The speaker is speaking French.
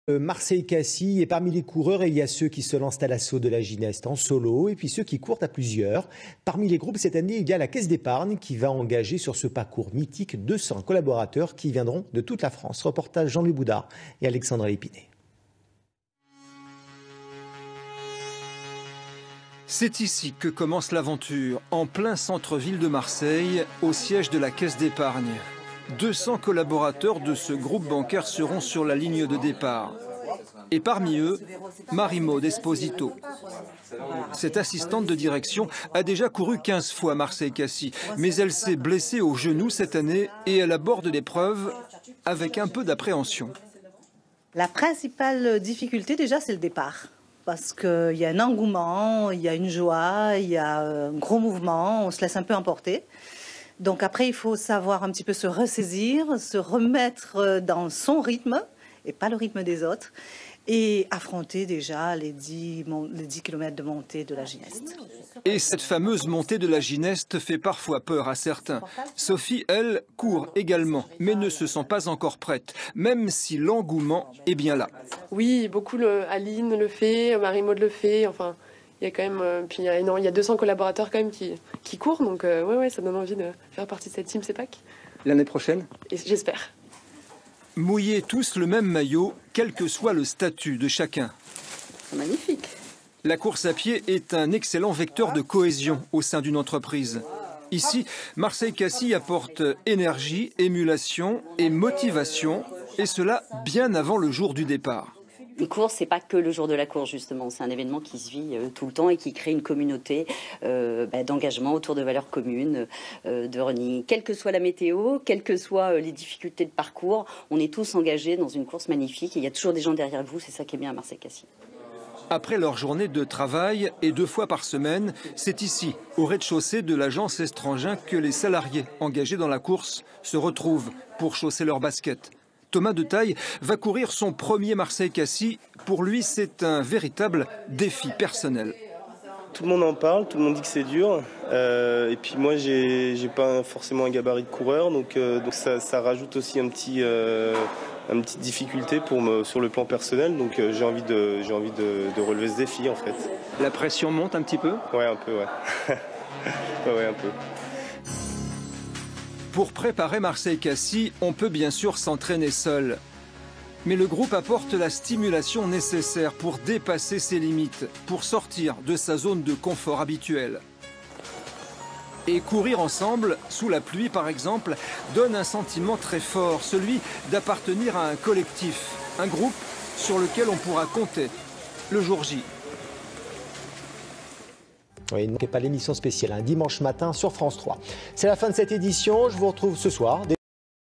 Marseille-Cassis, et parmi les coureurs, il y a ceux qui se lancent à l'assaut de la gineste en solo et puis ceux qui courent à plusieurs. Parmi les groupes, cette année, il y a la Caisse d'épargne qui va engager sur ce parcours mythique 200 collaborateurs qui viendront de toute la France. Reportage Jean-Louis Boudard et Alexandre Lépiné. C'est ici que commence l'aventure, en plein centre-ville de Marseille, au siège de la Caisse d'épargne. 200 collaborateurs de ce groupe bancaire seront sur la ligne de départ. Et parmi eux, Marie-Maude Esposito. Cette assistante de direction a déjà couru 15 fois Marseille-Cassis, mais elle s'est blessée au genou cette année et elle aborde l'épreuve avec un peu d'appréhension. La principale difficulté déjà, c'est le départ. Parce qu'il y a un engouement, il y a une joie, il y a un gros mouvement, on se laisse un peu emporter. Donc après, il faut savoir un petit peu se ressaisir, se remettre dans son rythme, et pas le rythme des autres, et affronter déjà les 10 km de montée de la gineste. Et cette fameuse montée de la gineste fait parfois peur à certains. Sophie, elle, court également, mais ne se sent pas encore prête, même si l'engouement est bien là. Oui, beaucoup, Aline le fait, Marie-Maude le fait, enfin... Il y a quand même, puis il y a 200 collaborateurs quand même qui courent, donc ouais, ça donne envie de faire partie de cette team CEPAC. L'année prochaine ? J'espère. Mouiller tous le même maillot, quel que soit le statut de chacun. C'est magnifique. La course à pied est un excellent vecteur de cohésion au sein d'une entreprise. Ici, Marseille-Cassis apporte énergie, émulation et motivation, et cela bien avant le jour du départ. Une course, c'est pas que le jour de la course, justement. C'est un événement qui se vit tout le temps et qui crée une communauté d'engagement autour de valeurs communes, de running. Quelle que soit la météo, quelles que soient les difficultés de parcours, on est tous engagés dans une course magnifique et il y a toujours des gens derrière vous. C'est ça qui est bien à Marseille-Cassis. Après leur journée de travail et 2 fois par semaine, c'est ici, au rez-de-chaussée de l'agence Estrangin, que les salariés engagés dans la course se retrouvent pour chausser leurs baskets. Thomas de Taille va courir son premier Marseille-Cassis. Pour lui, c'est un véritable défi personnel. Tout le monde en parle, tout le monde dit que c'est dur. Et puis moi, j'ai pas forcément un gabarit de coureur, donc ça rajoute aussi une petite difficulté sur le plan personnel. Donc j'ai envie de relever ce défi en fait. La pression monte un petit peu ? Ouais, un peu, ouais. Ouais, un peu. Pour préparer Marseille-Cassis, on peut bien sûr s'entraîner seul. Mais le groupe apporte la stimulation nécessaire pour dépasser ses limites, pour sortir de sa zone de confort habituelle. Et courir ensemble, sous la pluie par exemple, donne un sentiment très fort, celui d'appartenir à un collectif, un groupe sur lequel on pourra compter le jour J. Oui, ne manquez pas l'émission spéciale, un dimanche matin sur France 3. C'est la fin de cette édition, je vous retrouve ce soir.